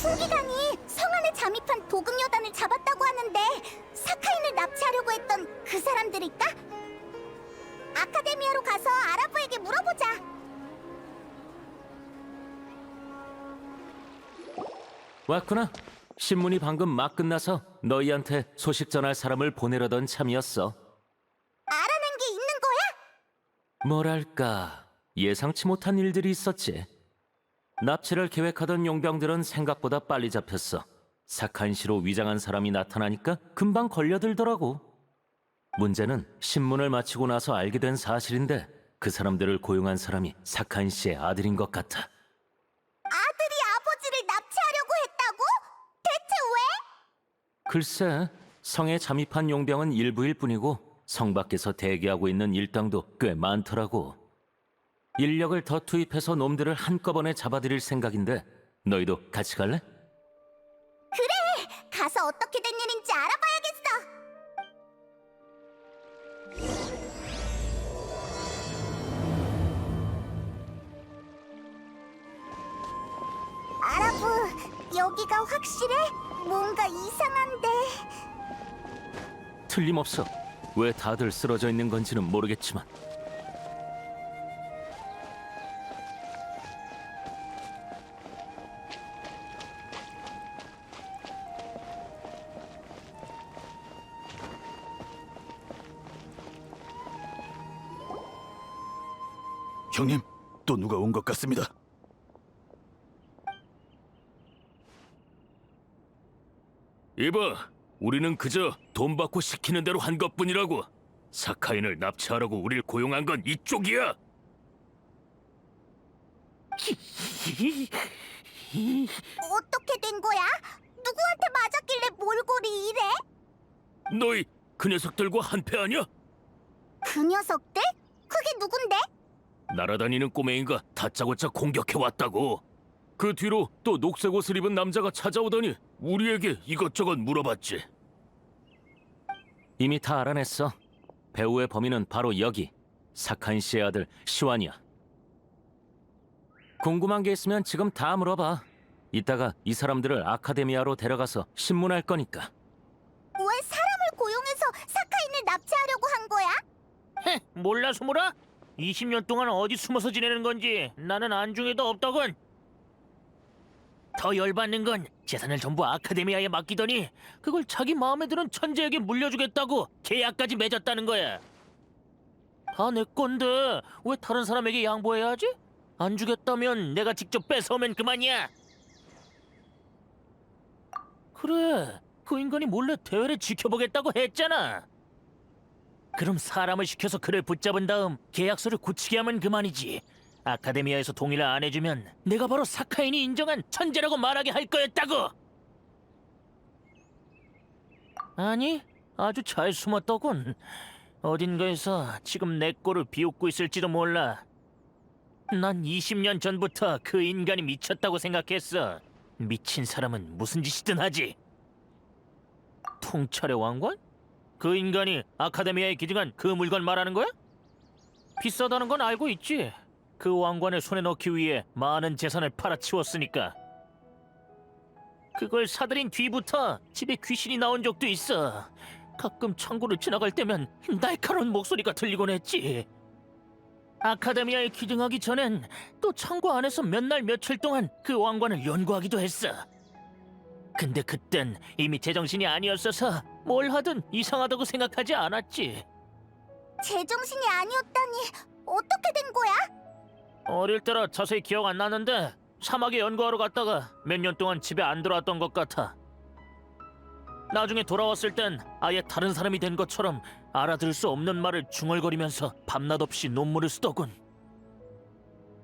소기관이 성 안에 잠입한 도금여단을 잡았다고 하는데 사카인을 납치하려고 했던 그 사람들일까? 아카데미아로 가서 아라브에게 물어보자. 왔구나. 신문이 방금 막 끝나서 너희한테 소식 전할 사람을 보내려던 참이었어. 알아낸 게 있는 거야? 뭐랄까, 예상치 못한 일들이 있었지. 납치를 계획하던 용병들은 생각보다 빨리 잡혔어. 사카인시로 위장한 사람이 나타나니까 금방 걸려들더라고. 문제는 신문을 마치고 나서 알게 된 사실인데 그 사람들을 고용한 사람이 사카인시의 아들인 것 같아. 아들이 아버지를 납치하려고 했다고? 대체 왜? 글쎄, 성에 잠입한 용병은 일부일 뿐이고 성 밖에서 대기하고 있는 일당도 꽤 많더라고. 인력을 더 투입해서 놈들을 한꺼번에 잡아들일 생각인데 너희도 같이 갈래? 그래! 가서 어떻게 된 일인지 알아봐야겠어! 아라브, 여기가 확실해? 뭔가 이상한데... 틀림없어. 왜 다들 쓰러져 있는 건지는 모르겠지만. 형님, 또 누가 온 것 같습니다. 이봐, 우리는 그저 돈 받고 시키는 대로 한 것뿐이라고. 사카인을 납치하라고 우릴 고용한 건 이쪽이야. 어떻게 된 거야? 누구한테 맞았길래 몰골이 이래? 너희 그 녀석들과 한패하냐? 그 녀석들? 그게 누군데? 날아다니는 꼬맹이가 다짜고짜 공격해왔다고. 그 뒤로 또 녹색 옷을 입은 남자가 찾아오더니 우리에게 이것저것 물어봤지. 이미 다 알아냈어. 배우의 범인은 바로 여기, 사카인 씨의 아들 시완이야. 궁금한 게 있으면 지금 다 물어봐. 이따가 이 사람들을 아카데미아로 데려가서 신문할 거니까. 왜 사람을 고용해서 사카인을 납치하려고 한 거야? 몰라 수물아? 20년 동안 어디 숨어서 지내는 건지 나는 안중에도 없더군. 더 열받는 건 재산을 전부 아카데미아에 맡기더니 그걸 자기 마음에 드는 천재에게 물려주겠다고 계약까지 맺었다는 거야. 다 내 건데 왜 다른 사람에게 양보해야 하지? 안 주겠다면 내가 직접 뺏어오면 그만이야. 그래, 그 인간이 몰래 대회를 지켜보겠다고 했잖아. 그럼 사람을 시켜서 그를 붙잡은 다음 계약서를 굳히게 하면 그만이지. 아카데미아에서 동의를 안 해주면 내가 바로 사카인이 인정한 천재라고 말하게 할 거였다고. 아니, 아주 잘 숨었더군. 어딘가에서 지금 내 꼴을 비웃고 있을지도 몰라. 난 20년 전부터 그 인간이 미쳤다고 생각했어. 미친 사람은 무슨 짓이든 하지. 통찰의 왕관? 그 인간이 아카데미아에 기증한 그 물건 말하는 거야? 비싸다는 건 알고 있지. 그 왕관을 손에 넣기 위해 많은 재산을 팔아치웠으니까. 그걸 사들인 뒤부터 집에 귀신이 나온 적도 있어. 가끔 창고를 지나갈 때면 날카로운 목소리가 들리곤 했지. 아카데미아에 기증하기 전엔 또 창고 안에서 몇 날 며칠 동안 그 왕관을 연구하기도 했어. 근데 그땐 이미 제정신이 아니었어서 뭘 하든 이상하다고 생각하지 않았지. 제정신이 아니었다니 어떻게 된 거야? 어릴 때라 자세히 기억 안 나는데 사막에 연구하러 갔다가 몇 년 동안 집에 안 들어왔던 것 같아. 나중에 돌아왔을 땐 아예 다른 사람이 된 것처럼 알아들을 수 없는 말을 중얼거리면서 밤낮 없이 논문을 쓰더군.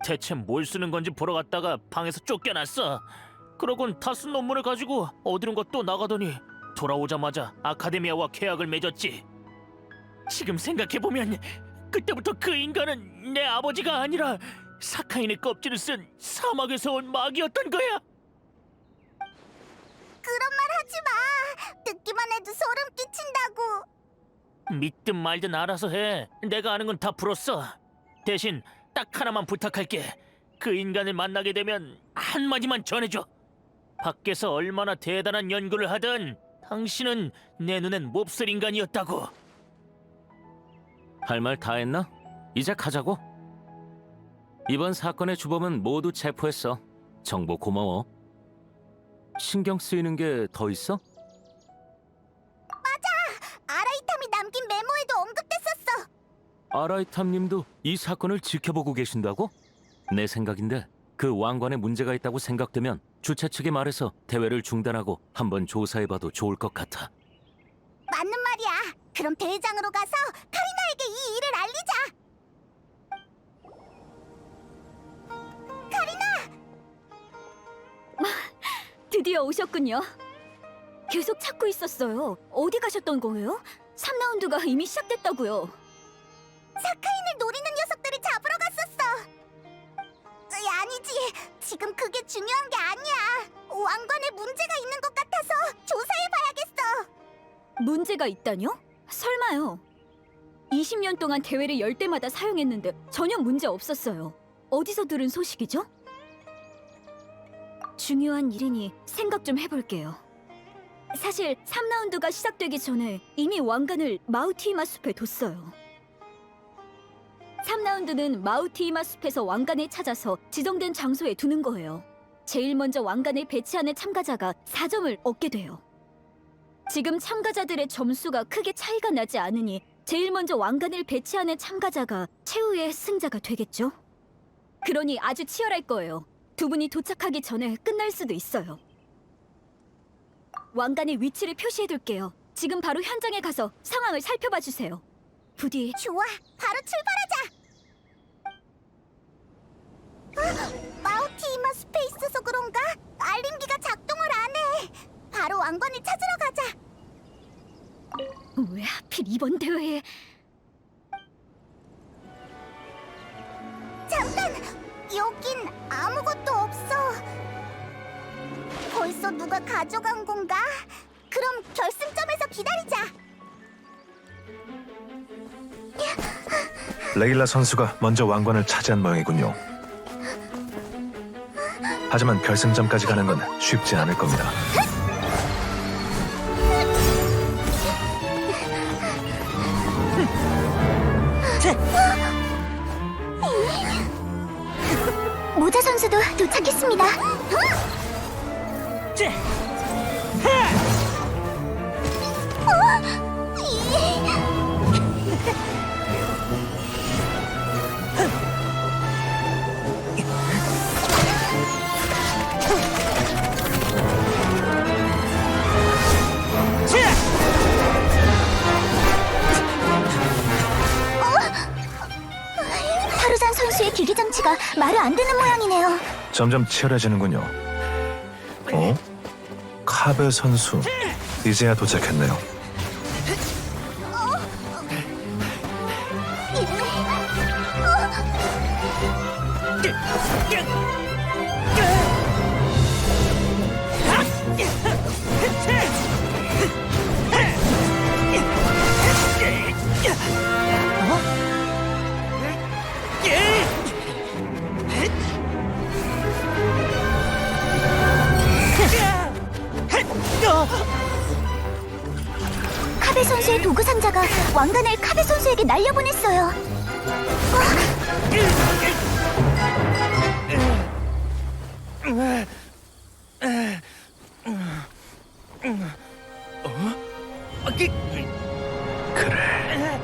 대체 뭘 쓰는 건지 보러 갔다가 방에서 쫓겨났어. 그러곤 다 쓴 논문을 가지고 어디론가 또 나가더니 돌아오자마자 아카데미아와 계약을 맺었지. 지금 생각해보면 그때부터 그 인간은 내 아버지가 아니라 사카인의 껍질을 쓴 사막에서 온 마귀였던 거야. 그런 말 하지 마. 듣기만 해도 소름 끼친다고. 믿든 말든 알아서 해. 내가 아는 건 다 풀었어. 대신 딱 하나만 부탁할게. 그 인간을 만나게 되면 한마디만 전해줘. 밖에서 얼마나 대단한 연구를 하든 당신은 내 눈엔 몹쓸 인간이었다고. 할 말 다 했나? 이제 가자고. 이번 사건의 주범은 모두 체포했어. 정보 고마워. 신경 쓰이는 게 더 있어? 아라이탐이 남긴 메모에도 언급됐었어. 아라이탐님도 이 사건을 지켜보고 계신다고? 내 생각인데 그 왕관에 문제가 있다고 생각되면 주최 측에 말해서 대회를 중단하고 한번 조사해봐도 좋을 것 같아. 맞는 말이야. 그럼 대회장으로 가서 카리나에게 이 일을 알리자. 드디어 오셨군요. 계속 찾고 있었어요. 어디 가셨던 거예요? 3라운드가 이미 시작됐다고요. 사카인을 노리는 녀석들을 잡으러 갔었어. 아니지. 지금 그게 중요한 게 아니야. 왕관에 문제가 있는 것 같아서 조사해봐야겠어. 문제가 있다뇨? 설마요. 20년 동안 대회를 열 때마다 사용했는데 전혀 문제 없었어요. 어디서 들은 소식이죠? 중요한 일이니 생각 좀 해볼게요. 사실 3라운드가 시작되기 전에 이미 왕관을 마우티이마 숲에 뒀어요. 3라운드는 마우티이마 숲에서 왕관을 찾아서 지정된 장소에 두는 거예요. 제일 먼저 왕관을 배치하는 참가자가 4점을 얻게 돼요. 지금 참가자들의 점수가 크게 차이가 나지 않으니 제일 먼저 왕관을 배치하는 참가자가 최후의 승자가 되겠죠? 그러니 아주 치열할 거예요. 두 분이 도착하기 전에 끝날 수도 있어요. 왕관의 위치를 표시해둘게요. 지금 바로 현장에 가서 상황을 살펴봐 주세요. 부디 좋아. 바로 출발하자. 마우티이마 숲에 있어서 그런가? 알림기가 작동을 안 해. 바로 왕관을 찾으러 가자. 왜 하필 이번 대회에... 잠깐! 여긴 아무것도 없어. 벌써 누가 가져간 건가? 그럼 결승점에서 기다리자. 레일라 선수가 먼저 왕관을 차지한 모양이군요. 하지만 결승점까지 가는 건 쉽지 않을 겁니다. 모자 선수도 도착했습니다. 타루잔 선수의 기기 장치가 말을 안 되는 모양이네요. 점점 치열해지는군요. 어? 카베 선수 이제야 도착했네요. 카베 선수의 도구 상자가 왕관을 카베 선수에게 날려보냈어요. 그래,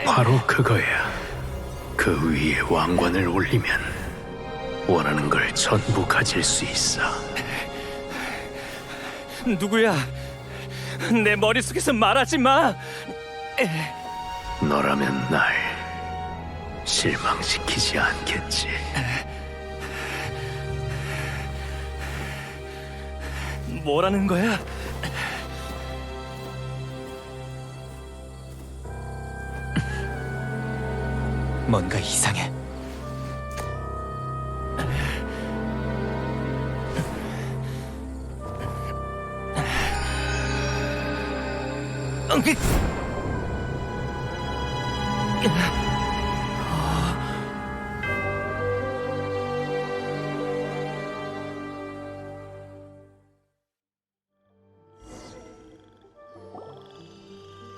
바로 그거야. 그 위에 왕관을 올리면 원하는 걸 전부 가질 수 있어. 누구야? 내 머릿속에서 말하지 마. 너라면 날 실망시키지 않겠지. 뭐라는 거야? 뭔가 이상해.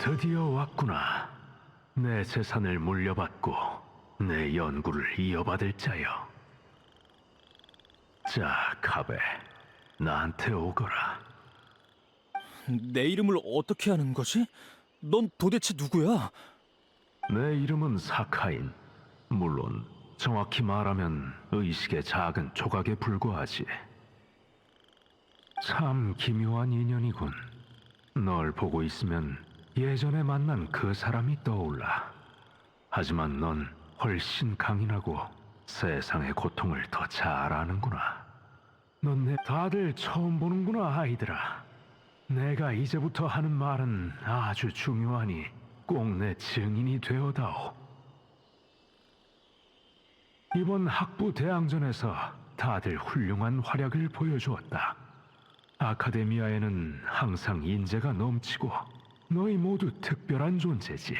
드디어 왔구나. 내 재산을 물려받고 내 연구를 이어받을 자여. 자, 카베, 나한테 오거라. 내 이름을 어떻게 아는 거지? 넌 도대체 누구야? 내 이름은 사카인. 물론 정확히 말하면 의식의 작은 조각에 불과하지. 참 기묘한 인연이군. 널 보고 있으면 예전에 만난 그 사람이 떠올라. 하지만 넌 훨씬 강인하고 세상의 고통을 더 잘 아는구나. 넌 내 다들 처음 보는구나, 아이들아. 내가 이제부터 하는 말은 아주 중요하니 꼭 내 증인이 되어다오. 이번 학부 대항전에서 다들 훌륭한 활약을 보여주었다. 아카데미아에는 항상 인재가 넘치고 너희 모두 특별한 존재지.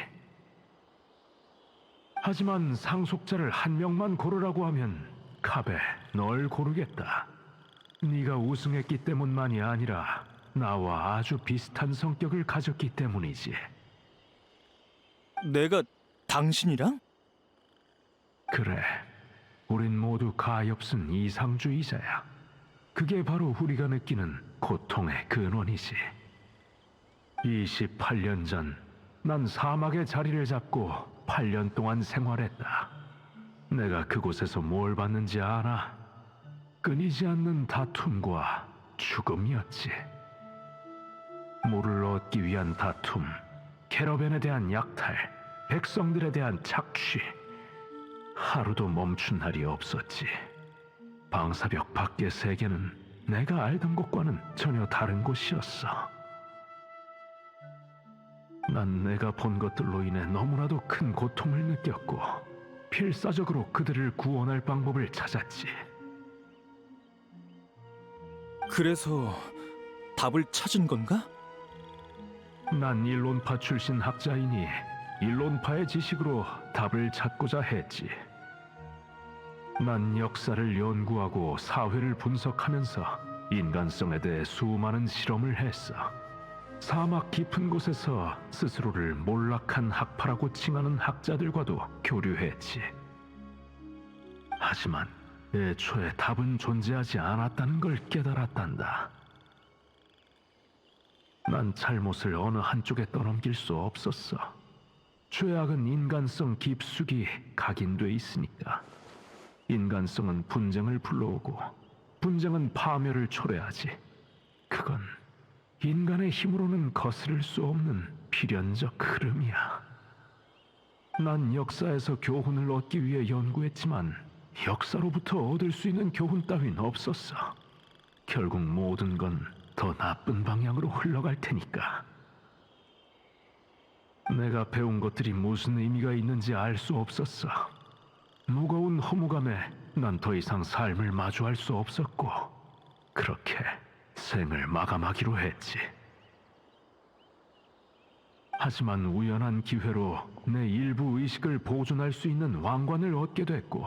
하지만 상속자를 한 명만 고르라고 하면 카베, 널 고르겠다. 네가 우승했기 때문만이 아니라 나와 아주 비슷한 성격을 가졌기 때문이지. 내가 당신이랑? 그래, 우린 모두 가엾은 이상주의자야. 그게 바로 우리가 느끼는 고통의 근원이지. 28년 전, 난 사막의 자리를 잡고 8년 동안 생활했다. 내가 그곳에서 뭘 봤는지 아나? 끊이지 않는 다툼과 죽음이었지. 물을 얻기 위한 다툼, 캐러밴에 대한 약탈, 백성들에 대한 착취. 하루도 멈춘 날이 없었지. 방사벽 밖의 세계는 내가 알던 곳과는 전혀 다른 곳이었어. 난 내가 본 것들로 인해 너무나도 큰 고통을 느꼈고 필사적으로 그들을 구원할 방법을 찾았지. 그래서 답을 찾은 건가? 난 일론파 출신 학자이니 일론파의 지식으로 답을 찾고자 했지. 난 역사를 연구하고 사회를 분석하면서 인간성에 대해 수많은 실험을 했어. 사막 깊은 곳에서 스스로를 몰락한 학파라고 칭하는 학자들과도 교류했지. 하지만 애초에 답은 존재하지 않았다는 걸 깨달았단다. 난 잘못을 어느 한쪽에 떠넘길 수 없었어. 죄악은 인간성 깊숙이 각인돼 있으니까. 인간성은 분쟁을 불러오고 분쟁은 파멸을 초래하지. 그건 인간의 힘으로는 거스를 수 없는 필연적 흐름이야. 난 역사에서 교훈을 얻기 위해 연구했지만 역사로부터 얻을 수 있는 교훈 따윈 없었어. 결국 모든 건 더 나쁜 방향으로 흘러갈 테니까. 내가 배운 것들이 무슨 의미가 있는지 알 수 없었어. 무거운 허무감에 난 더 이상 삶을 마주할 수 없었고 그렇게 생을 마감하기로 했지. 하지만 우연한 기회로 내 일부 의식을 보존할 수 있는 왕관을 얻게 됐고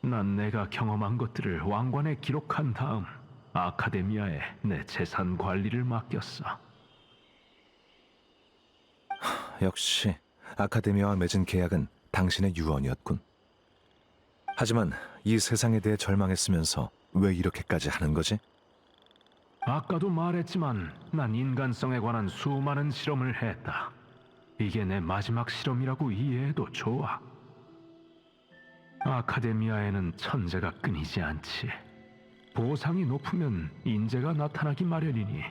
난 내가 경험한 것들을 왕관에 기록한 다음 아카데미아에 내 재산 관리를 맡겼어. 역시 아카데미아와 맺은 계약은 당신의 유언이었군. 하지만 이 세상에 대해 절망했으면서 왜 이렇게까지 하는 거지? 아까도 말했지만 난 인간성에 관한 수많은 실험을 했다. 이게 내 마지막 실험이라고 이해해도 좋아. 아카데미아에는 천재가 끊이지 않지. 보상이 높으면 인재가 나타나기 마련이니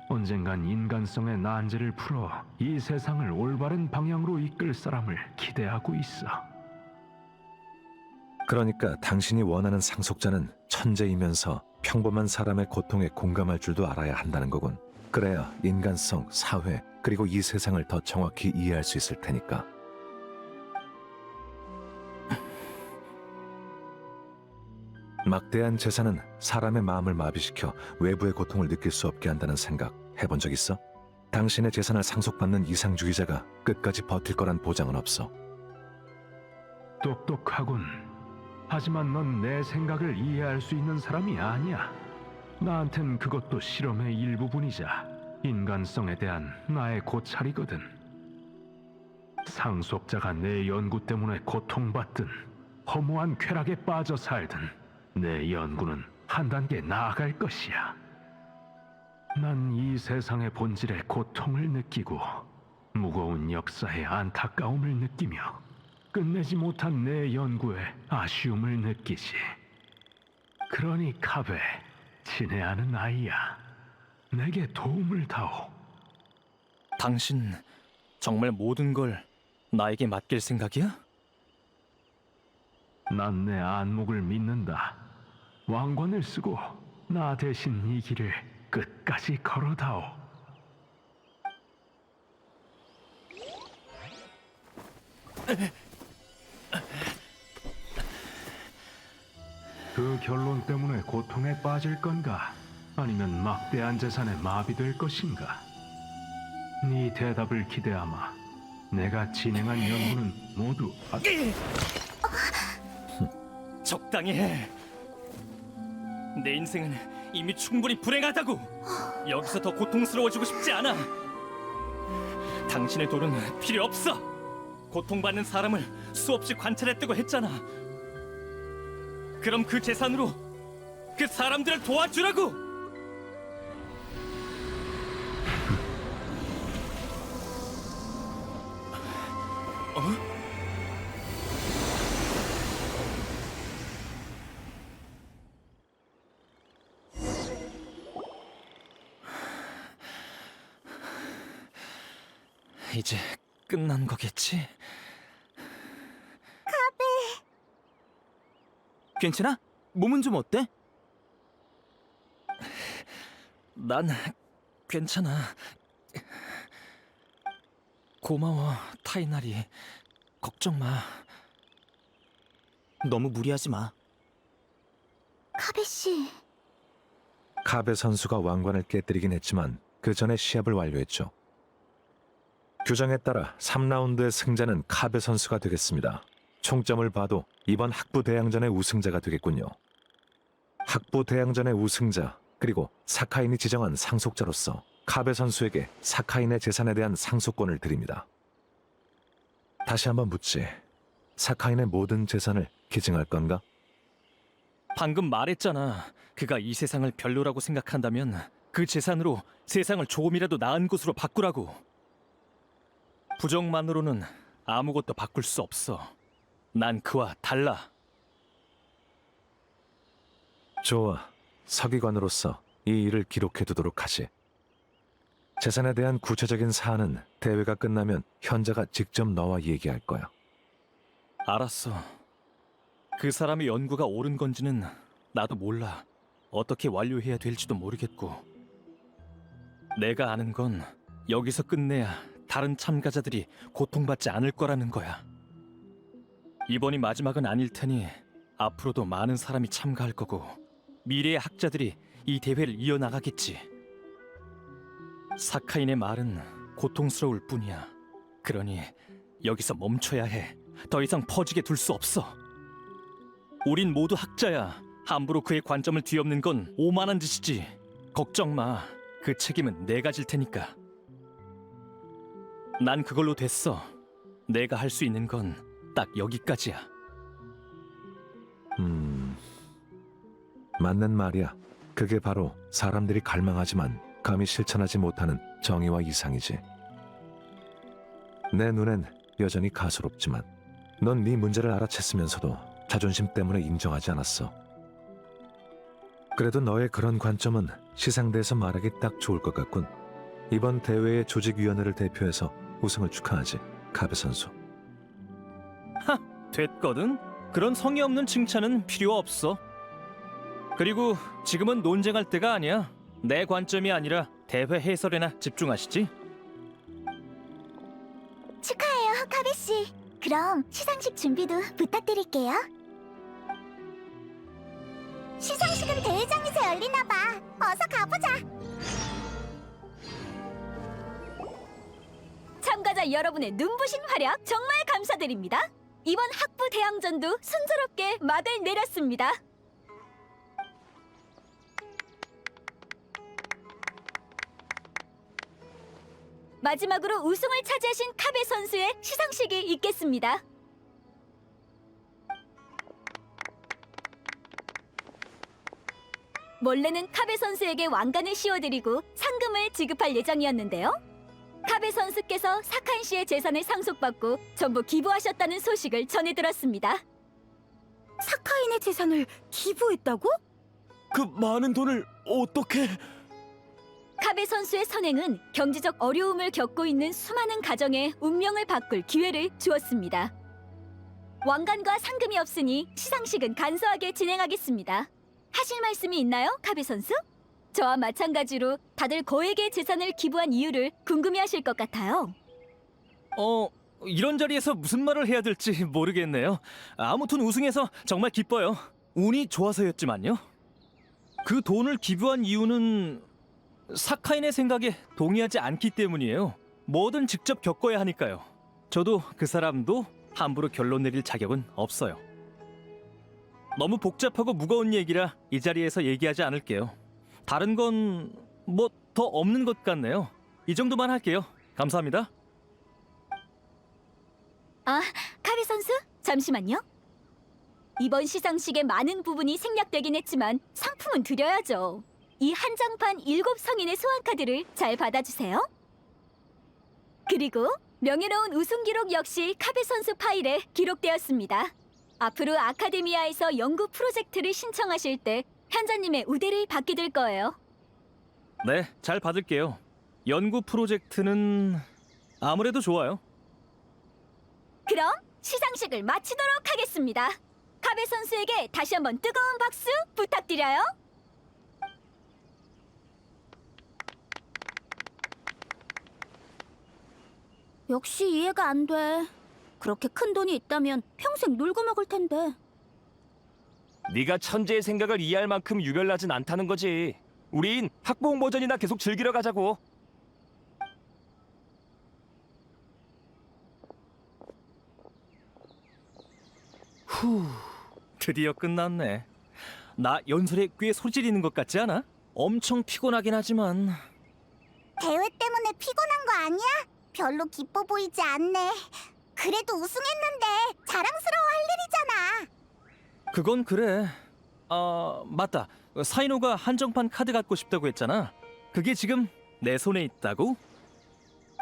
언젠간 인간성의 난제를 풀어 이 세상을 올바른 방향으로 이끌 사람을 기대하고 있어. 그러니까 당신이 원하는 상속자는 천재이면서 평범한 사람의 고통에 공감할 줄도 알아야 한다는 거군. 그래야 인간성, 사회, 그리고 이 세상을 더 정확히 이해할 수 있을 테니까. 막대한 재산은 사람의 마음을 마비시켜 외부의 고통을 느낄 수 없게 한다는 생각 해본 적 있어? 당신의 재산을 상속받는 이상주의자가 끝까지 버틸 거란 보장은 없어. 똑똑하군. 하지만 넌 내 생각을 이해할 수 있는 사람이 아니야. 나한텐 그것도 실험의 일부분이자 인간성에 대한 나의 고찰이거든. 상속자가 내 연구 때문에 고통받든 허무한 쾌락에 빠져 살든 내 연구는 한 단계 나아갈 것이야. 난 이 세상의 본질의 고통을 느끼고 무거운 역사의 안타까움을 느끼며 끝내지 못한 내 연구에 아쉬움을 느끼지. 그러니 카베, 친애하는 아이야. 내게 도움을 다오. 당신 정말 모든 걸 나에게 맡길 생각이야? 난 내 안목을 믿는다. 왕관을 쓰고 나 대신 이 길을 끝까지 걸어다오. 그 결론 때문에 고통에 빠질 건가? 아니면 막대한 재산에 마비될 것인가? 네 대답을 기대하마. 내가 진행한 연구는 모두 적당히 해. 내 인생은 이미 충분히 불행하다고. 여기서 더 고통스러워지고 싶지 않아. 당신의 돈은 필요 없어. 고통받는 사람을 수없이 관찰했다고 했잖아. 그럼 그 재산으로 그 사람들을 도와주라고. 이제 끝난 거겠지? 괜찮아? 몸은 좀 어때? 난 괜찮아. 고마워, 타이나리. 걱정 마. 너무 무리하지 마. 카베 씨, 카베 선수가 왕관을 깨뜨리긴 했지만 그 전에 시합을 완료했죠. 규정에 따라 3라운드의 승자는 카베 선수가 되겠습니다. 총점을 봐도 이번 학부 대항전의 우승자가 되겠군요. 학부 대항전의 우승자 그리고 사카인이 지정한 상속자로서 카베 선수에게 사카인의 재산에 대한 상속권을 드립니다. 다시 한번 묻지. 사카인의 모든 재산을 기증할 건가? 방금 말했잖아. 그가 이 세상을 별로라고 생각한다면 그 재산으로 세상을 조금이라도 나은 곳으로 바꾸라고. 부정만으로는 아무것도 바꿀 수 없어. 난 그와 달라. 좋아. 서기관으로서 이 일을 기록해두도록 하지. 재산에 대한 구체적인 사안은 대회가 끝나면 현자가 직접 너와 얘기할 거야. 알았어. 그 사람의 연구가 옳은 건지는 나도 몰라. 어떻게 완료해야 될지도 모르겠고. 내가 아는 건 여기서 끝내야 다른 참가자들이 고통받지 않을 거라는 거야. 이번이 마지막은 아닐 테니 앞으로도 많은 사람이 참가할 거고 미래의 학자들이 이 대회를 이어나가겠지. 사카인의 말은 고통스러울 뿐이야. 그러니 여기서 멈춰야 해. 더 이상 퍼지게 둘 수 없어. 우린 모두 학자야. 함부로 그의 관점을 뒤엎는 건 오만한 짓이지. 걱정 마. 그 책임은 내가 질 테니까. 난 그걸로 됐어. 내가 할 수 있는 건 딱 여기까지야. 맞는 말이야. 그게 바로 사람들이 갈망하지만 감히 실천하지 못하는 정의와 이상이지. 내 눈엔 여전히 가소롭지만 넌 네 문제를 알아챘으면서도 자존심 때문에 인정하지 않았어. 그래도 너의 그런 관점은 시상대에서 말하기 딱 좋을 것 같군. 이번 대회의 조직위원회를 대표해서 우승을 축하하지, 카베 선수. 됐거든? 그런 성의 없는 칭찬은 필요 없어. 그리고 지금은 논쟁할 때가 아니야. 내 관점이 아니라 대회 해설에나 집중하시지. 축하해요, 카베 씨. 그럼 시상식 준비도 부탁드릴게요. 시상식은 대회장에서 열리나 봐. 어서 가보자. 참가자 여러분의 눈부신 활약 정말 감사드립니다. 이번 학부 대항전도 순조롭게 막을 내렸습니다. 마지막으로 우승을 차지하신 카베 선수의 시상식이 있겠습니다. 원래는 카베 선수에게 왕관을 씌워드리고 상금을 지급할 예정이었는데요. 카베 선수께서 사카인 씨의 재산을 상속받고 전부 기부하셨다는 소식을 전해 들었습니다. 사카인의 재산을 기부했다고? 그 많은 돈을 어떻게? 카베 선수의 선행은 경제적 어려움을 겪고 있는 수많은 가정의 운명을 바꿀 기회를 주었습니다. 왕관과 상금이 없으니 시상식은 간소하게 진행하겠습니다. 하실 말씀이 있나요, 카베 선수? 저와 마찬가지로 다들 거액의 재산을 기부한 이유를 궁금해하실 것 같아요. 이런 자리에서 무슨 말을 해야 될지 모르겠네요. 아무튼 우승해서 정말 기뻐요. 운이 좋아서였지만요. 그 돈을 기부한 이유는 사카인의 생각에 동의하지 않기 때문이에요. 뭐든 직접 겪어야 하니까요. 저도 그 사람도 함부로 결론 내릴 자격은 없어요. 너무 복잡하고 무거운 얘기라 이 자리에서 얘기하지 않을게요. 다른 건 뭐 더 없는 것 같네요. 이 정도만 할게요. 감사합니다. 아, 카베 선수? 잠시만요. 이번 시상식의 많은 부분이 생략되긴 했지만 상품은 드려야죠. 이 한정판 7성인의 소환카드를 잘 받아주세요. 그리고 명예로운 우승 기록 역시 카베 선수 파일에 기록되었습니다. 앞으로 아카데미아에서 연구 프로젝트를 신청하실 때 현자님의 우대를 받게 될 거예요. 네, 잘 받을게요. 연구 프로젝트는 아무래도 좋아요. 그럼 시상식을 마치도록 하겠습니다. 카베 선수에게 다시 한번 뜨거운 박수 부탁드려요. 역시 이해가 안 돼. 그렇게 큰 돈이 있다면 평생 놀고 먹을 텐데. 네가 천재의 생각을 이해할 만큼 유별나진 않다는 거지. 우린 학부형 버전이나 계속 즐기러 가자고. 드디어 끝났네. 나 연설에 꽤 소질있는 것 같지 않아? 엄청 피곤하긴 하지만 대회 때문에 피곤한 거 아니야? 별로 기뻐 보이지 않네. 그래도 우승했는데 자랑스러워할 일이잖아. 그건 그래. 맞다. 사이노가 한정판 카드 갖고 싶다고 했잖아. 그게 지금 내 손에 있다고?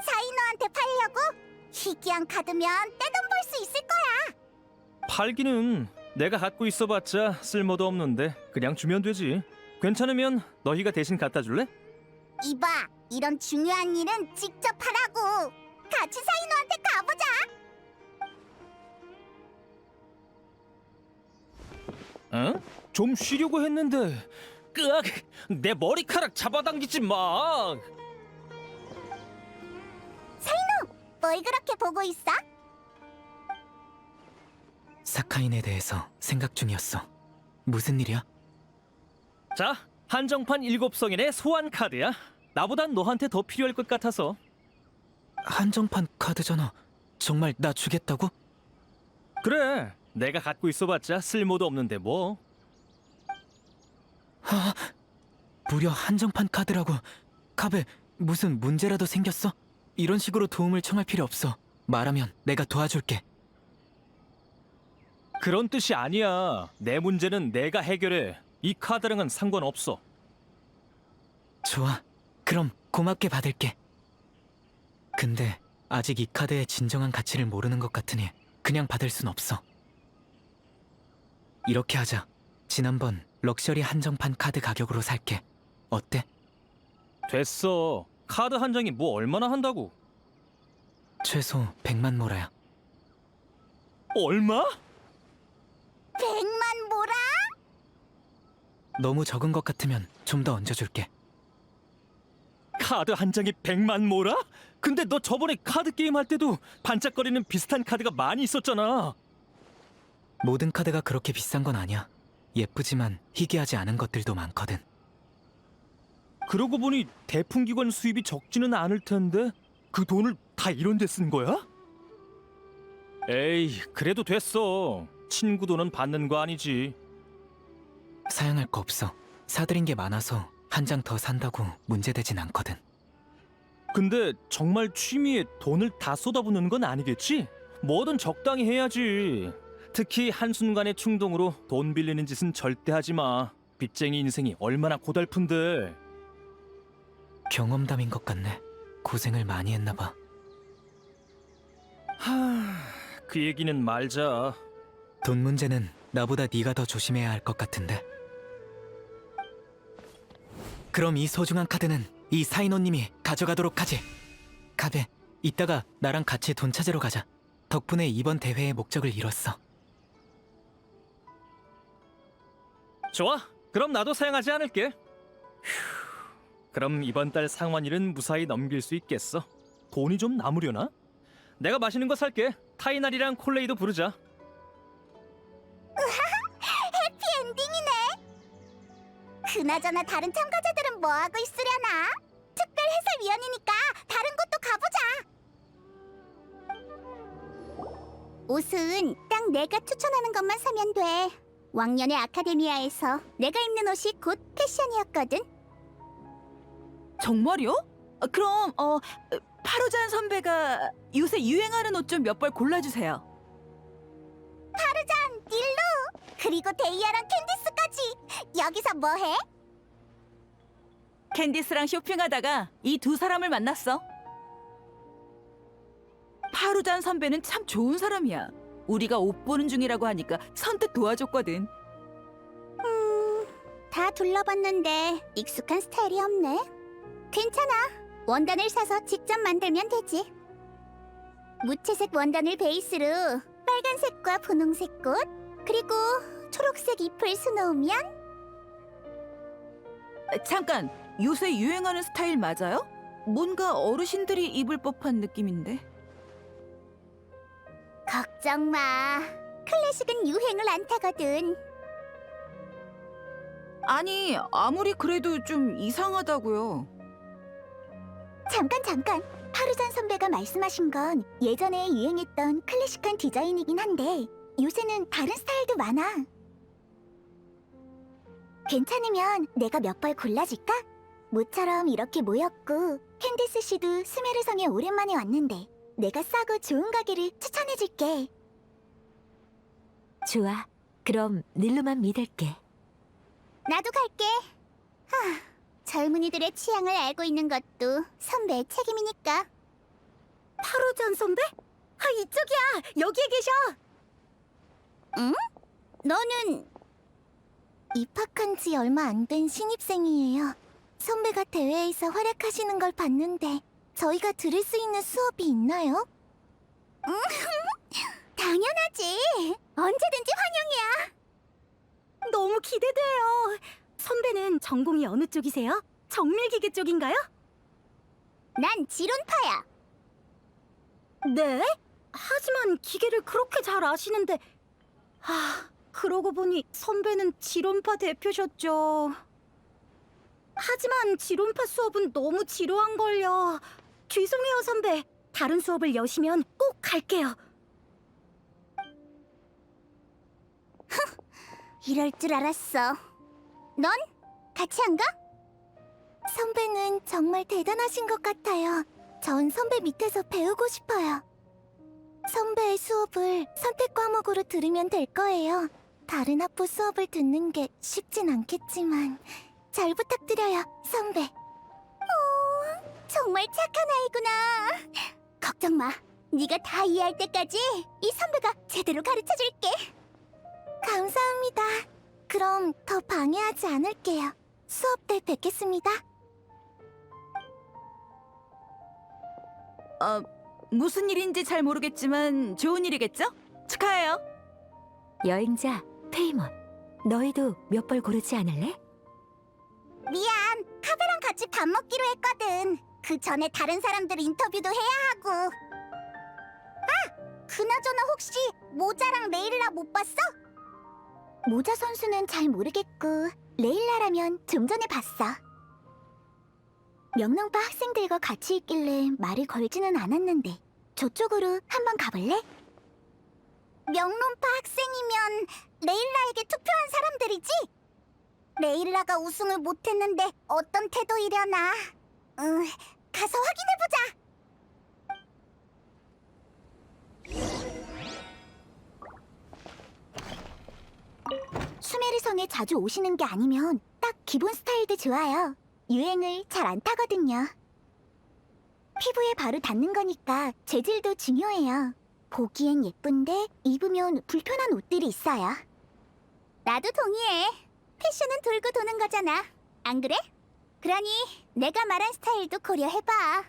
사이노한테 팔려고? 희귀한 카드면 떼돈 벌 수 있을 거야. 팔기는 내가 갖고 있어봤자 쓸모도 없는데 그냥 주면 되지. 괜찮으면 너희가 대신 갖다 줄래? 이봐, 이런 중요한 일은 직접 하라고. 같이 사이노한테 가보자. 응? 좀 쉬려고 했는데 끄악! 내 머리카락 잡아당기지 마! 뭘 그렇게 보고 있어? 사카인에 대해서 생각 중이었어. 무슨 일이야? 자, 한정판 7성인의 소환 카드야. 나보단 너한테 더 필요할 것 같아서. 한정판 카드잖아. 정말 나 주겠다고? 그래, 내가 갖고 있어봤자 쓸모도 없는데 뭐. 무려 한정판 카드라고. 카베, 무슨 문제라도 생겼어? 이런 식으로 도움을 청할 필요 없어. 말하면 내가 도와줄게. 그런 뜻이 아니야. 내 문제는 내가 해결해. 이 카드랑은 상관없어. 좋아. 그럼 고맙게 받을게. 근데 아직 이 카드의 진정한 가치를 모르는 것 같으니 그냥 받을 순 없어. 이렇게 하자. 지난번 럭셔리 한정판 카드 가격으로 살게. 어때? 됐어. 카드 한 장이 뭐 얼마나 한다고? 최소 100만 모라야. 얼마? 100만 모라? 너무 적은 것 같으면 좀 더 얹어줄게. 카드 한 장이 100만 모라? 근데 너 저번에 카드 게임 할 때도 반짝거리는 비슷한 카드가 많이 있었잖아. 모든 카드가 그렇게 비싼 건 아니야. 예쁘지만 희귀하지 않은 것들도 많거든. 그러고 보니 대풍기관 수입이 적지는 않을 텐데 그 돈을 다 이런 데 쓴 거야? 에이, 그래도 됐어. 친구 돈은 받는 거 아니지. 사양할 거 없어. 사들인 게 많아서 한 장 더 산다고 문제되진 않거든. 근데 정말 취미에 돈을 다 쏟아붓는 건 아니겠지? 뭐든 적당히 해야지. 특히 한순간의 충동으로 돈 빌리는 짓은 절대 하지 마. 빚쟁이 인생이 얼마나 고달픈데. 경험담인 것 같네. 고생을 많이 했나 봐. 그 얘기는 말자. 돈 문제는 나보다 네가 더 조심해야 할 것 같은데. 그럼 이 소중한 카드는 이 사인호님이 가져가도록 하지. 카베, 이따가 나랑 같이 돈 찾으러 가자. 덕분에 이번 대회의 목적을 이뤘어. 좋아. 그럼 나도 사양하지 않을게. 그럼 이번 달 상환일은 무사히 넘길 수 있겠어. 돈이 좀 남으려나? 내가 맛있는 거 살게. 타이날이랑 콜레이도 부르자. 해피엔딩이네. 그나저나 다른 참가자들은 뭐하고 있으려나? 특별 해설위원이니까 다른 곳도 가보자. 옷은 딱 내가 추천하는 것만 사면 돼. 왕년의 아카데미아에서 내가 입는 옷이 곧 패션이었거든. 정말요? 그럼 파루잔 선배가 요새 유행하는 옷 좀 몇 벌 골라주세요. 파르잔, 닐루, 그리고 데이아랑 캔디스까지. 여기서 뭐해? 캔디스랑 쇼핑하다가 이 두 사람을 만났어. 파루잔 선배는 참 좋은 사람이야. 우리가 옷 보는 중이라고 하니까 선뜻 도와줬거든. 다 둘러봤는데 익숙한 스타일이 없네. 괜찮아. 원단을 사서 직접 만들면 되지. 무채색 원단을 베이스로 빨간색과 분홍색 꽃, 그리고 초록색 잎을 수놓으면. 잠깐, 요새 유행하는 스타일 맞아요? 뭔가 어르신들이 입을 법한 느낌인데. 걱정 마. 클래식은 유행을 안 타거든. 아니, 아무리 그래도 좀 이상하다고요. 잠깐. 파르잔 선배가 말씀하신 건 예전에 유행했던 클래식한 디자인이긴 한데 요새는 다른 스타일도 많아. 괜찮으면 내가 몇 벌 골라줄까? 모처럼 이렇게 모였고 캔디스 씨도 스메르성에 오랜만에 왔는데 내가 싸고 좋은 가게를 추천해줄게. 좋아. 그럼 닐루만 믿을게. 나도 갈게. 젊은이들의 취향을 알고 있는 것도 선배의 책임이니까. 파루잔 선배? 이쪽이야. 여기에 계셔. 응? 너는 입학한 지 얼마 안 된 신입생이에요. 선배가 대회에서 활약하시는 걸 봤는데 저희가 들을 수 있는 수업이 있나요? 당연하지. 언제든지 환영이야. 너무 기대돼요. 선배는 전공이 어느 쪽이세요? 정밀기계 쪽인가요? 난 지론파야. 네? 하지만 기계를 그렇게 잘 아시는데... 그러고 보니 선배는 지론파 대표셨죠. 하지만 지론파 수업은 너무 지루한걸요. 죄송해요, 선배. 다른 수업을 여시면 꼭 갈게요. 이럴 줄 알았어. 넌? 같이 안 가? 선배는 정말 대단하신 것 같아요. 전 선배 밑에서 배우고 싶어요. 선배의 수업을 선택 과목으로 들으면 될 거예요. 다른 학부 수업을 듣는 게 쉽진 않겠지만 잘 부탁드려요, 선배. 정말 착한 아이구나. 걱정 마. 네가 다 이해할 때까지 이 선배가 제대로 가르쳐줄게. 감사합니다. 그럼 더 방해하지 않을게요. 수업 때 뵙겠습니다. 무슨 일인지 잘 모르겠지만 좋은 일이겠죠? 축하해요. 여행자 페이몬, 너희도 몇 벌 고르지 않을래? 미안, 카베랑 같이 밥 먹기로 했거든. 그 전에 다른 사람들 인터뷰도 해야 하고. 그나저나 혹시 모자랑 레일라 못 봤어? 모자 선수는 잘 모르겠고 레일라라면 좀 전에 봤어. 명랑파 학생들과 같이 있길래 말을 걸지는 않았는데 저쪽으로 한번 가볼래? 명론파 학생이면 레일라에게 투표한 사람들이지? 레일라가 우승을 못했는데 어떤 태도이려나? 가서 확인해보자. 수메르성에 자주 오시는 게 아니면 딱 기본 스타일도 좋아요. 유행을 잘 안 타거든요. 피부에 바로 닿는 거니까 재질도 중요해요. 보기엔 예쁜데 입으면 불편한 옷들이 있어요. 나도 동의해. 패션은 돌고 도는 거잖아. 안 그래? 그러니 내가 말한 스타일도 고려해봐.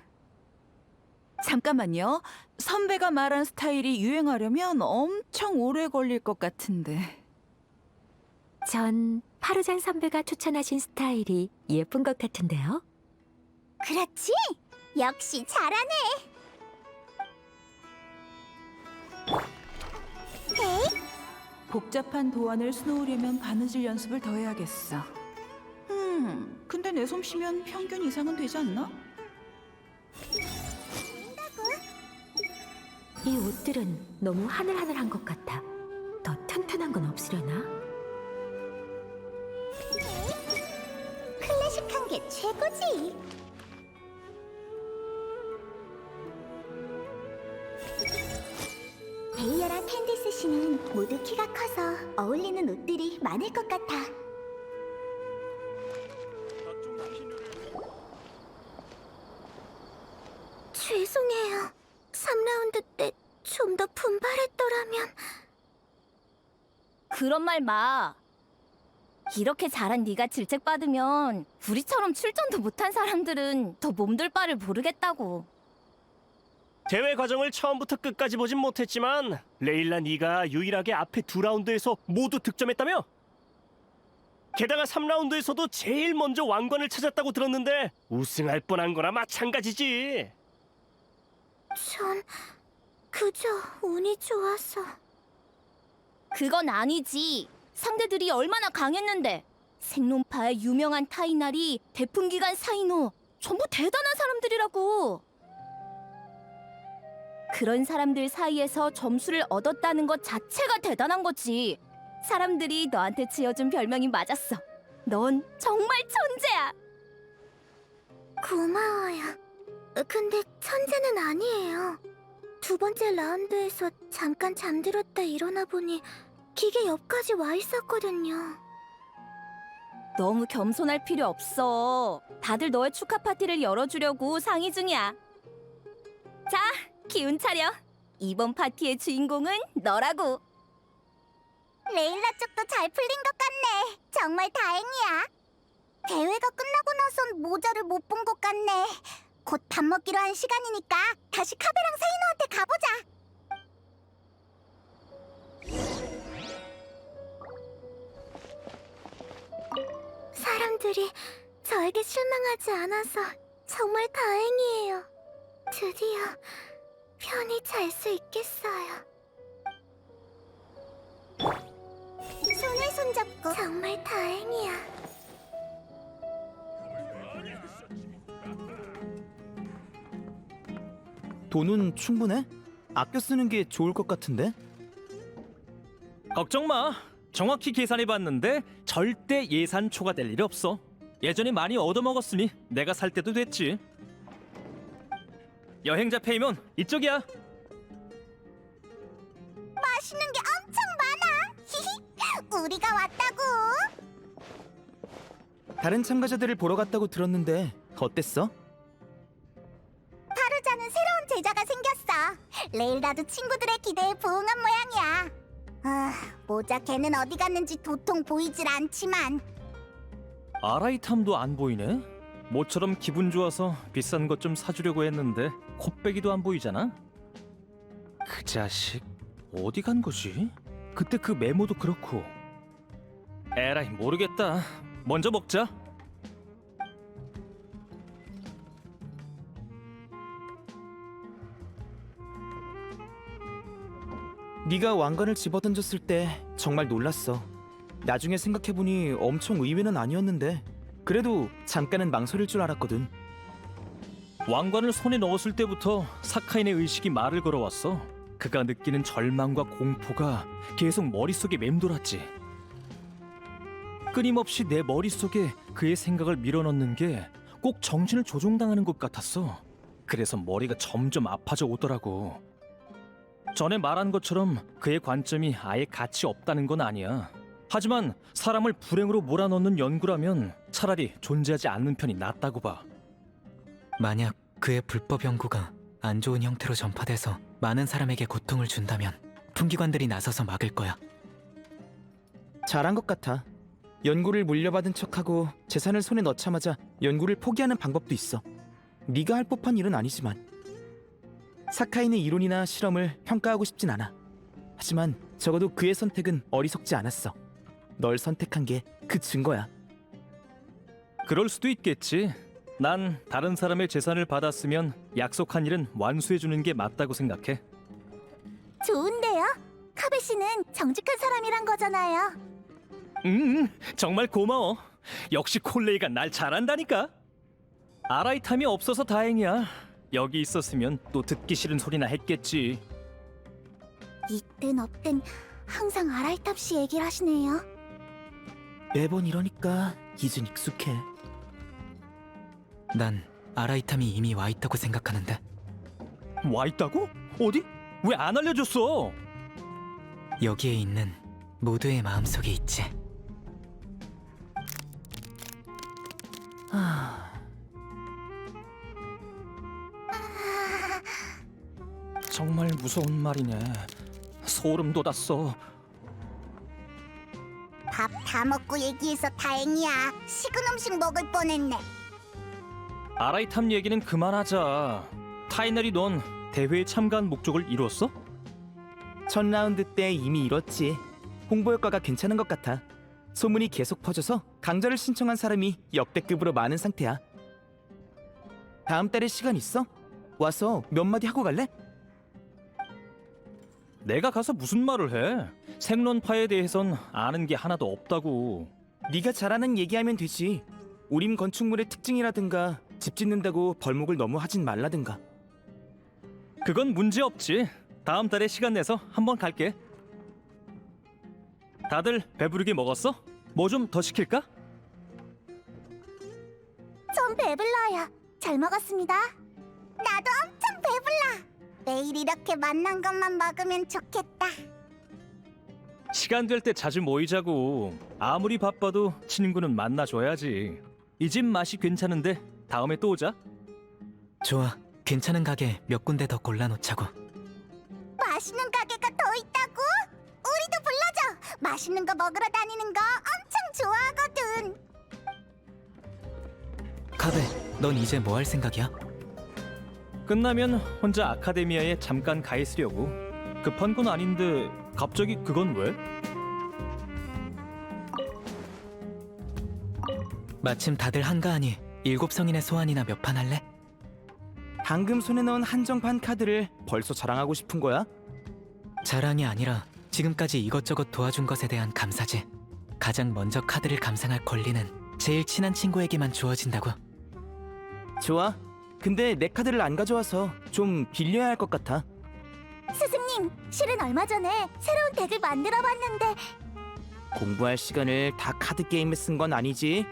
잠깐만요. 선배가 말한 스타일이 유행하려면 엄청 오래 걸릴 것 같은데. 전 파루잔 선배가 추천하신 스타일이 예쁜 것 같은데요. 그렇지? 역시 잘하네. 에이? 복잡한 도안을 수놓으려면 바느질 연습을 더 해야겠어. 근데 내 솜씨면 평균 이상은 되지 않나? 이 옷들은 너무 하늘하늘한 것 같아. 더 튼튼한 건 없으려나? 클래식한 게 최고지. 베이어랑 캔디스 씨는 모두 키가 커서 어울리는 옷들이 많을 것 같아. 죄송해요. 3라운드 때 좀 더 분발했더라면. 그런 말 마. 이렇게 잘한 네가 질책받으면 우리처럼 출전도 못한 사람들은 더 몸둘 바를 모르겠다고. 대회 과정을 처음부터 끝까지 보진 못했지만 레일라 네가 유일하게 앞에 2라운드에서 모두 득점했다며? 게다가 3라운드에서도 제일 먼저 왕관을 찾았다고 들었는데 우승할 뻔한 거나 마찬가지지. 전 그저 운이 좋아서. 그건 아니지. 상대들이 얼마나 강했는데. 생론파의 유명한 타이날이 대풍기관 사이노 전부 대단한 사람들이라고. 그런 사람들 사이에서 점수를 얻었다는 것 자체가 대단한 거지. 사람들이 너한테 지어준 별명이 맞았어. 넌 정말 천재야. 고마워요. 근데 천재는 아니에요. 2번째 라운드에서 잠깐 잠들었다 일어나 보니 기계 옆까지 와 있었거든요. 너무 겸손할 필요 없어. 다들 너의 축하 파티를 열어주려고 상의 중이야. 자, 기운 차려. 이번 파티의 주인공은 너라고. 레일라 쪽도 잘 풀린 것 같네. 정말 다행이야. 대회가 끝나고 나선 모자를 못 본 것 같네. 곧 밥 먹기로 한 시간이니까 다시 카베랑 세이노한테 가보자. 사람들이 저에게 실망하지 않아서 정말 다행이에요. 드디어 편히 잘 수 있겠어요. 손을 손잡고 정말 다행이야. 돈은 충분해? 아껴 쓰는 게 좋을 것 같은데? 걱정 마. 정확히 계산해봤는데 절대 예산 초과될 일이 없어. 예전에 많이 얻어먹었으니 내가 살 때도 됐지. 여행자 페이면 이쪽이야. 맛있는 게 엄청 많아. 우리가 왔다고. 다른 참가자들을 보러 갔다고 들었는데 어땠어? 파르자는 새로운 제자가 생겼어. 레일라도 친구들의 기대에 부응한 모양이야. 모자 걔는 어디 갔는지 도통 보이질 않지만. 아라이탐도 안 보이네. 모처럼 기분 좋아서 비싼 것 좀 사주려고 했는데 코빼기도 안 보이잖아. 그 자식 어디 간 거지? 그때 그 메모도 그렇고. 에라이 모르겠다. 먼저 먹자. 네가 왕관을 집어던졌을 때 정말 놀랐어. 나중에 생각해보니 엄청 의외는 아니었는데 그래도 잠깐은 망설일 줄 알았거든. 왕관을 손에 넣었을 때부터 사카인의 의식이 말을 걸어왔어. 그가 느끼는 절망과 공포가 계속 머릿속에 맴돌았지. 끊임없이 내 머릿속에 그의 생각을 밀어넣는 게 꼭 정신을 조종당하는 것 같았어. 그래서 머리가 점점 아파져 오더라고. 전에 말한 것처럼 그의 관점이 아예 가치 없다는 건 아니야. 하지만 사람을 불행으로 몰아넣는 연구라면 차라리 존재하지 않는 편이 낫다고 봐. 만약 그의 불법 연구가 안 좋은 형태로 전파돼서 많은 사람에게 고통을 준다면 풍기관들이 나서서 막을 거야. 잘한 것 같아. 연구를 물려받은 척하고 재산을 손에 넣자마자 연구를 포기하는 방법도 있어. 네가 할 법한 일은 아니지만. 사카인의 이론이나 실험을 평가하고 싶진 않아. 하지만 적어도 그의 선택은 어리석지 않았어. 널 선택한 게 그 증거야. 그럴 수도 있겠지. 난 다른 사람의 재산을 받았으면 약속한 일은 완수해주는 게 맞다고 생각해. 좋은데요? 카베 씨는 정직한 사람이란 거잖아요. 정말 고마워. 역시 콜레이가 날 잘한다니까. 아라이탐이 없어서 다행이야. 여기 있었으면 또 듣기 싫은 소리나 했겠지. 있든 없든 항상 아라이탑 씨 얘기를 하시네요. 매번 이러니까 이젠 익숙해. 난 아라이탐이 이미 와 있다고 생각하는데. 와 있다고? 어디? 왜 안 알려줬어? 여기에 있는 모두의 마음속에 있지. 정말 무서운 말이네. 소름 돋았어. 밥 다 먹고 얘기해서 다행이야. 식은 음식 먹을 뻔했네. 아라이탐 얘기는 그만하자. 타이너리 넌 대회에 참가한 목적을 이뤘어? 첫 라운드 때 이미 이뤘지. 홍보 효과가 괜찮은 것 같아. 소문이 계속 퍼져서 강좌를 신청한 사람이 역대급으로 많은 상태야. 다음 달에 시간 있어? 와서 몇 마디 하고 갈래? 내가 가서 무슨 말을 해? 생론파에 대해선 아는 게 하나도 없다고. 네가 잘하는 얘기하면 되지. 우림 건축물의 특징이라든가 집 짓는다고 벌목을 너무 하진 말라든가. 그건 문제 없지. 다음 달에 시간 내서 한번 갈게. 다들 배부르게 먹었어? 뭐 좀 더 시킬까? 전 배불러요. 잘 먹었습니다. 나도 엄청 배불러. 매일 이렇게 맛난 것만 먹으면 좋겠다. 시간 될 때 자주 모이자고. 아무리 바빠도 친구는 만나줘야지. 이 집 맛이 괜찮은데 다음에 또 오자. 좋아. 괜찮은 가게 몇 군데 더 골라놓자고. 맛있는 가게가 더 있다고? 우리도 불러줘. 맛있는 거 먹으러 다니는 거 엄청 좋아하거든. 카베, 넌 이제 뭐 할 생각이야? 끝나면 혼자 아카데미아에 잠깐 가 있으려고. 급한 건 아닌데 갑자기 그건 왜? 마침 다들 한가하니 7성인의 소환이나 몇 판 할래? 방금 손에 넣은 한정판 카드를 벌써 자랑하고 싶은 거야? 자랑이 아니라 지금까지 이것저것 도와준 것에 대한 감사지. 가장 먼저 카드를 감상할 권리는 제일 친한 친구에게만 주어진다고. 좋아. 근데 내 카드를 안 가져와서 좀 빌려야 할 것 같아. 스승님, 실은 얼마 전에 새로운 덱을 만들어봤는데 공부할 시간을 다 카드 게임에 쓴 건 아니지?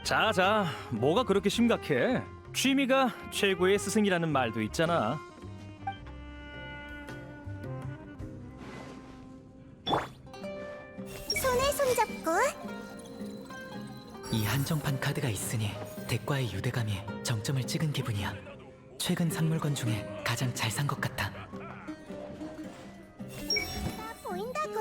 자자, 뭐가 그렇게 심각해? 취미가 최고의 스승이라는 말도 있잖아. 손에 손잡고 이 한정판 카드가 있으니 덱과의 유대감이 정점을 찍은 기분이야. 최근 산 물건 중에 가장 잘 산 것 같아. 나 보인다고.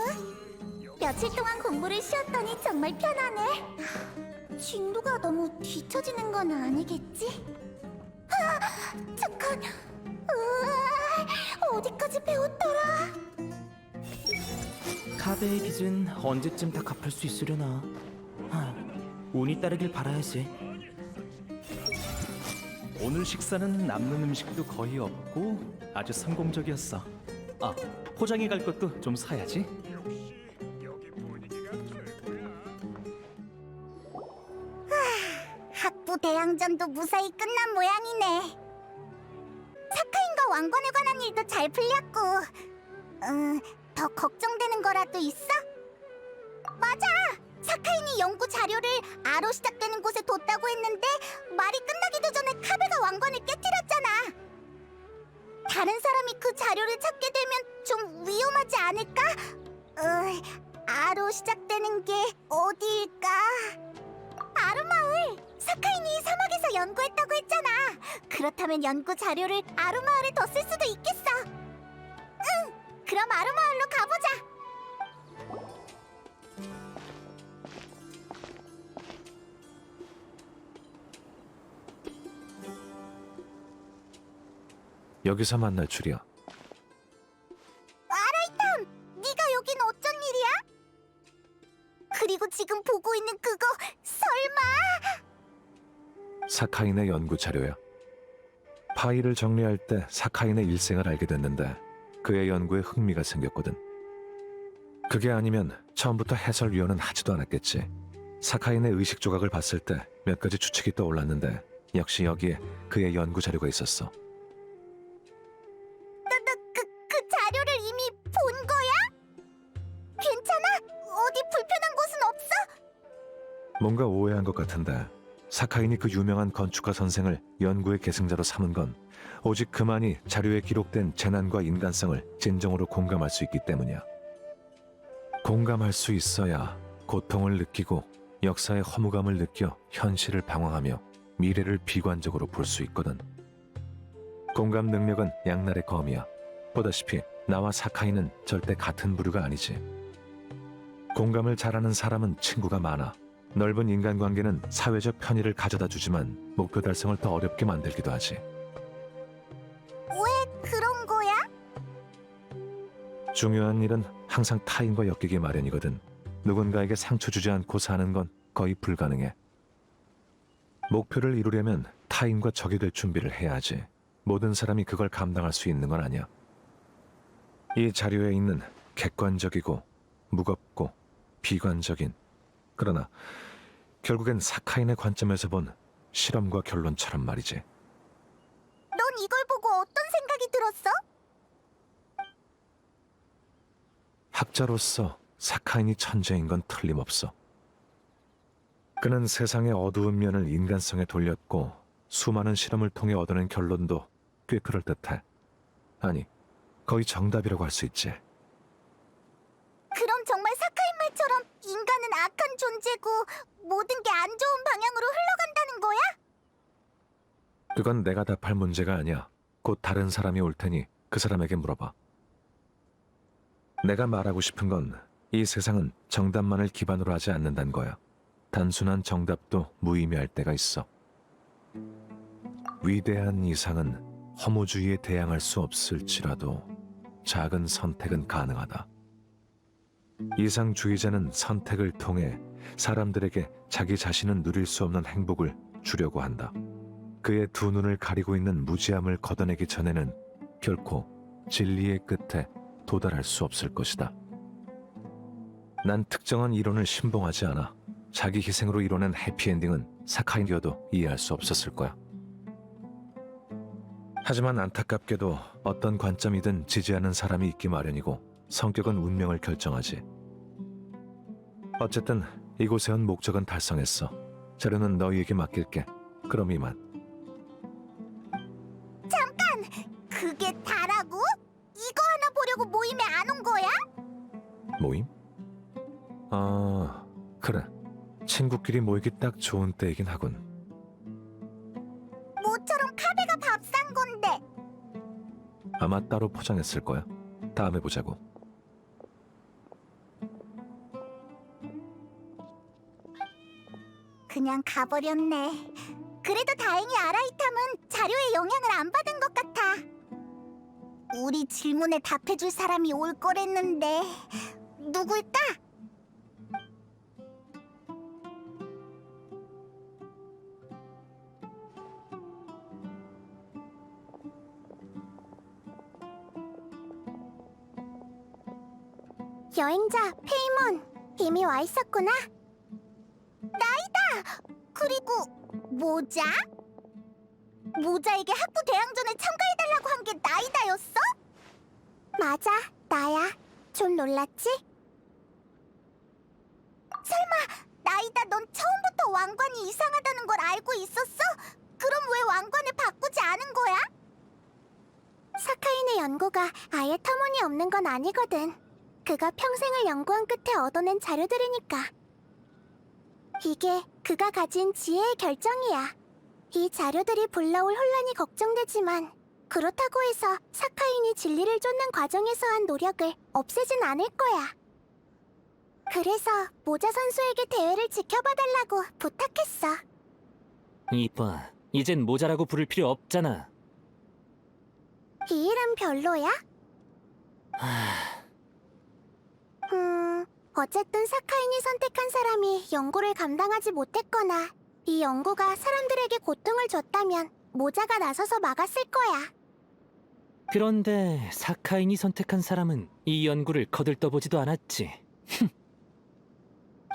며칠 동안 공부를 쉬었더니 정말 편하네. 진도가 너무 뒤처지는 건 아니겠지? 잠깐. 어디까지 배웠더라? 카드의 빚은 언제쯤 다 갚을 수 있으려나? 운이 따르길 바라야지. 오늘 식사는 남는 음식도 거의 없고 아주 성공적이었어. 아, 포장해 갈 것도 좀 사야지. 학부 대항전도 무사히 끝난 모양이네. 사카인과 왕관에 관한 일도 잘 풀렸고, 더 걱정되는 거라도 있어? 맞아! 사카인이 연구 자료를 아로 시작되는 곳에 뒀다고 했는데 말이 끝나기도 전에 카베가 왕관을 깨뜨렸잖아. 다른 사람이 그 자료를 찾게 되면 좀 위험하지 않을까? 아로 시작되는 게 어디일까? 아로마을! 사카인이 사막에서 연구했다고 했잖아. 그렇다면 연구 자료를 아로마을에 뒀을 수도 있겠어. 응! 그럼 아로마을로 가보자. 여기서 만날 줄이야. 아라이탐! 네가 여긴 어쩐 일이야? 그리고 지금 보고 있는 그거 설마... 사카인의 연구 자료야. 파일을 정리할 때 사카인의 일생을 알게 됐는데 그의 연구에 흥미가 생겼거든. 그게 아니면 처음부터 해설위원은 하지도 않았겠지. 사카인의 의식 조각을 봤을 때 몇 가지 추측이 떠올랐는데 역시 여기에 그의 연구 자료가 있었어. 그 자료를 이미 본 거야? 괜찮아? 어디 불편한 곳은 없어? 뭔가 오해한 것 같은데 사카인이 그 유명한 건축가 선생을 연구의 계승자로 삼은 건 오직 그만이 자료에 기록된 재난과 인간성을 진정으로 공감할 수 있기 때문이야. 공감할 수 있어야 고통을 느끼고 역사의 허무감을 느껴 현실을 방황하며 미래를 비관적으로 볼 수 있거든. 공감 능력은 양날의 검이야. 보다시피 나와 사카이는 절대 같은 부류가 아니지. 공감을 잘하는 사람은 친구가 많아. 넓은 인간관계는 사회적 편의를 가져다 주지만 목표 달성을 더 어렵게 만들기도 하지. 왜 그런 거야? 중요한 일은 항상 타인과 엮이기 마련이거든. 누군가에게 상처 주지 않고 사는 건 거의 불가능해. 목표를 이루려면 타인과 적이 될 준비를 해야 하지. 모든 사람이 그걸 감당할 수 있는 건 아니야. 이 자료에 있는 객관적이고 무겁고 비관적인, 그러나 결국엔 사카인의 관점에서 본 실험과 결론처럼 말이지. 넌 이걸 보고 어떤 생각이 들었어? 학자로서 사카인이 천재인 건 틀림없어. 그는 세상의 어두운 면을 인간성에 돌렸고 수많은 실험을 통해 얻어낸 결론도 꽤 그럴듯해. 아니, 거의 정답이라고 할 수 있지. 그럼 정말 사카인 말처럼 인간은 악한 존재고 모든 게 안 좋은 방향으로 흘러간다는 거야? 그건 내가 답할 문제가 아니야. 곧 다른 사람이 올 테니 그 사람에게 물어봐. 내가 말하고 싶은 건 이 세상은 정답만을 기반으로 하지 않는다는 거야. 단순한 정답도 무의미할 때가 있어. 위대한 이상은 허무주의에 대항할 수 없을지라도 작은 선택은 가능하다. 이상주의자는 선택을 통해 사람들에게 자기 자신은 누릴 수 없는 행복을 주려고 한다. 그의 두 눈을 가리고 있는 무지함을 걷어내기 전에는 결코 진리의 끝에 도달할 수 없을 것이다. 난 특정한 이론을 신봉하지 않아. 자기 희생으로 이뤄낸 해피엔딩은 사카인이어도 이해할 수 없었을 거야. 하지만 안타깝게도 어떤 관점이든 지지하는 사람이 있기 마련이고 성격은 운명을 결정하지. 어쨌든 이곳에 온 목적은 달성했어. 자료는 너희에게 맡길게. 그럼 이만. 잠깐! 그게 다라고? 이거 하나 보려고 모임에 안 온 거야? 모임? 아, 그래. 친구끼리 모이기 딱 좋은 때이긴 하군. 모처럼 카베가 밥 산 건데. 아마 따로 포장했을 거야. 다음에 보자고. 그냥 가버렸네. 그래도 다행히 아라이탐은 자료에 영향을 안 받은 것 같아. 우리 질문에 답해줄 사람이 올 거랬는데 누굴까? 여행자 페이몬, 이미 와 있었구나. 나이다! 그리고 모자? 모자에게 학부 대항전에 참가해달라고 한 게 나이다였어? 맞아, 나야. 좀 놀랐지? 설마 나이다, 넌 처음부터 왕관이 이상하다는 걸 알고 있었어? 그럼 왜 왕관을 바꾸지 않은 거야? 사카인의 연구가 아예 터무니없는 건 아니거든. 그가 평생을 연구한 끝에 얻어낸 자료들이니까. 이게 그가 가진 지혜의 결정이야. 이 자료들이 불러올 혼란이 걱정되지만 그렇다고 해서 사카인이 진리를 쫓는 과정에서 한 노력을 없애진 않을 거야. 그래서 모자 선수에게 대회를 지켜봐달라고 부탁했어. 이봐, 이젠 모자라고 부를 필요 없잖아. 이 이름 별로야? 어쨌든 사카인이 선택한 사람이 연구를 감당하지 못했거나 이 연구가 사람들에게 고통을 줬다면 모자가 나서서 막았을 거야. 그런데 사카인이 선택한 사람은 이 연구를 거들떠보지도 않았지.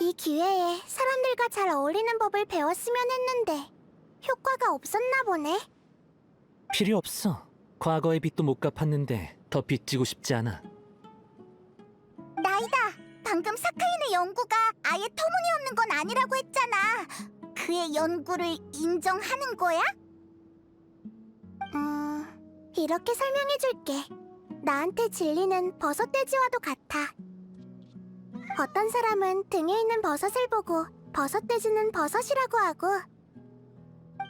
이 기회에 사람들과 잘 어울리는 법을 배웠으면 했는데 효과가 없었나 보네. 필요 없어. 과거의 빚도 못 갚았는데 더 빚지고 싶지 않아. 나이다. 방금 사카인의 연구가 아예 터무니없는 건 아니라고 했잖아. 그의 연구를 인정하는 거야? 이렇게 설명해줄게. 나한테 진리는 버섯돼지와도 같아. 어떤 사람은 등에 있는 버섯을 보고 버섯돼지는 버섯이라고 하고,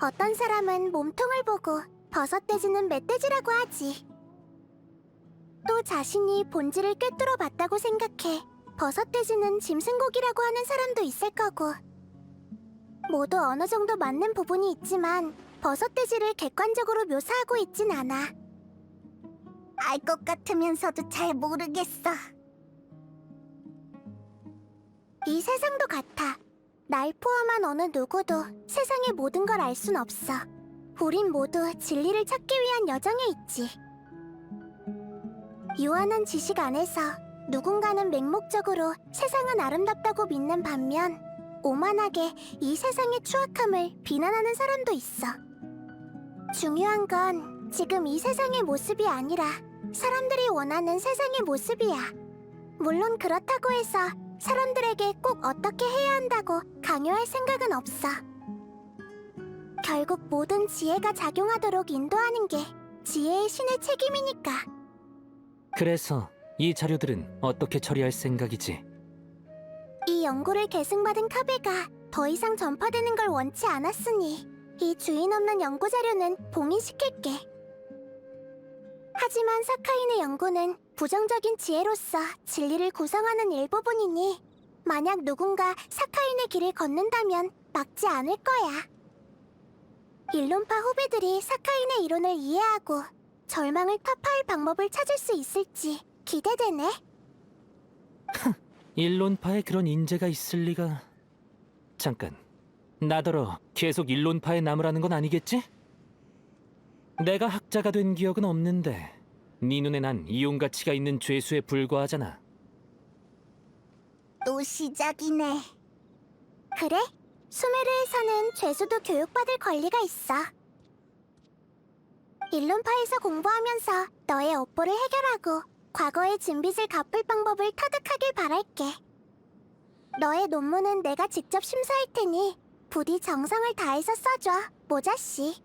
어떤 사람은 몸통을 보고 버섯돼지는 멧돼지라고 하지. 또 자신이 본질을 꿰뚫어 봤다고 생각해 버섯돼지는 짐승고기라고 하는 사람도 있을 거고. 모두 어느 정도 맞는 부분이 있지만 버섯돼지를 객관적으로 묘사하고 있진 않아. 알 것 같으면서도 잘 모르겠어. 이 세상도 같아. 날 포함한 어느 누구도 세상의 모든 걸 알 순 없어. 우린 모두 진리를 찾기 위한 여정에 있지. 유한한 지식 안에서 누군가는 맹목적으로 세상은 아름답다고 믿는 반면 오만하게 이 세상의 추악함을 비난하는 사람도 있어. 중요한 건 지금 이 세상의 모습이 아니라 사람들이 원하는 세상의 모습이야. 물론 그렇다고 해서 사람들에게 꼭 어떻게 해야 한다고 강요할 생각은 없어. 결국 모든 지혜가 작용하도록 인도하는 게 지혜의 신의 책임이니까. 그래서 이 자료들은 어떻게 처리할 생각이지? 이 연구를 계승받은 카베가 더 이상 전파되는 걸 원치 않았으니 이 주인 없는 연구 자료는 봉인시킬게. 하지만 사카인의 연구는 부정적인 지혜로서 진리를 구성하는 일부분이니 만약 누군가 사카인의 길을 걷는다면 막지 않을 거야. 일론파 후배들이 사카인의 이론을 이해하고 절망을 타파할 방법을 찾을 수 있을지 기대되네. 일론파에 그런 인재가 있을 리가... 잠깐, 나더러 계속 일론파에 남으라는 건 아니겠지? 내가 학자가 된 기억은 없는데 네 눈에 난 이용가치가 있는 죄수에 불과하잖아. 또 시작이네. 그래? 수메르에서는 죄수도 교육받을 권리가 있어. 일론파에서 공부하면서 너의 업보를 해결하고 과거의 진빚을 갚을 방법을 터득하길 바랄게. 너의 논문은 내가 직접 심사할 테니 부디 정성을 다해서 써줘, 모자씨.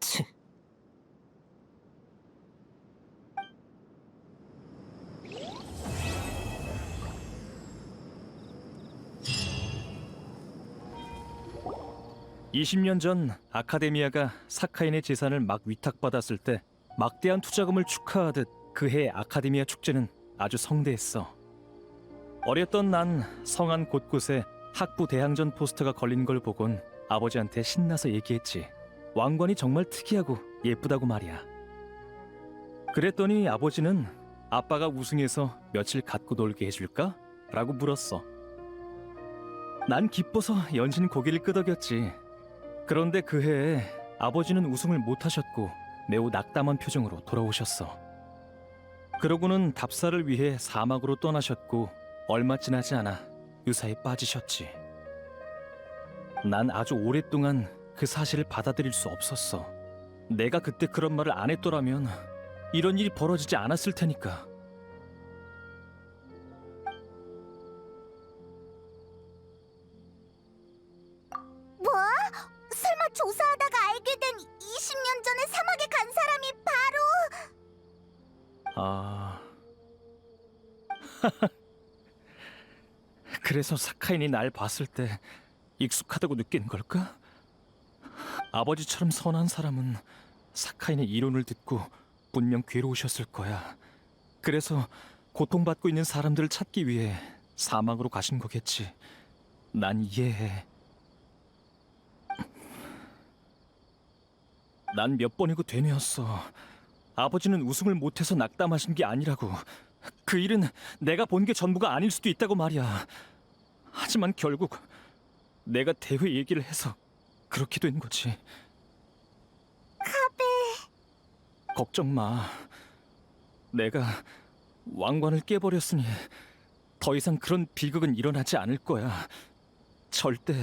치. (20년) 전 아카데미아가 사카인의 재산을 막 위탁받았을 때 막대한 투자금을 축하하듯 그해 아카데미아 축제는 아주 성대했어. 어렸던 난 성안 곳곳에 학부 대항전 포스터가 걸린 걸 보곤 아버지한테 신나서 얘기했지. 왕관이 정말 특이하고 예쁘다고 말이야. 그랬더니 아버지는 아빠가 우승해서 며칠 갖고 놀게 해줄까? 라고 물었어. 난 기뻐서 연신 고개를 끄덕였지. 그런데 그 해에 아버지는 우승을 못하셨고 매우 낙담한 표정으로 돌아오셨어. 그러고는 답사를 위해 사막으로 떠나셨고 얼마 지나지 않아 유사에 빠지셨지. 난 아주 오랫동안 그 사실을 받아들일 수 없었어. 내가 그때 그런 말을 안 했더라면 이런 일이 벌어지지 않았을 테니까. 조사하다가 알게 된 20년 전에 사막에 간 사람이 바로... 아... 그래서 사카인이 날 봤을 때 익숙하다고 느낀 걸까? 아버지처럼 선한 사람은 사카인의 이론을 듣고 분명 괴로우셨을 거야. 그래서 고통받고 있는 사람들을 찾기 위해 사막으로 가신 거겠지. 난 이해해. 난 몇 번이고 되뇌었어. 아버지는 우승을 못해서 낙담하신 게 아니라고. 그 일은 내가 본 게 전부가 아닐 수도 있다고 말이야. 하지만 결국 내가 대회 얘기를 해서 그렇게 된 거지. 카베... 걱정 마. 내가 왕관을 깨버렸으니 더 이상 그런 비극은 일어나지 않을 거야. 절대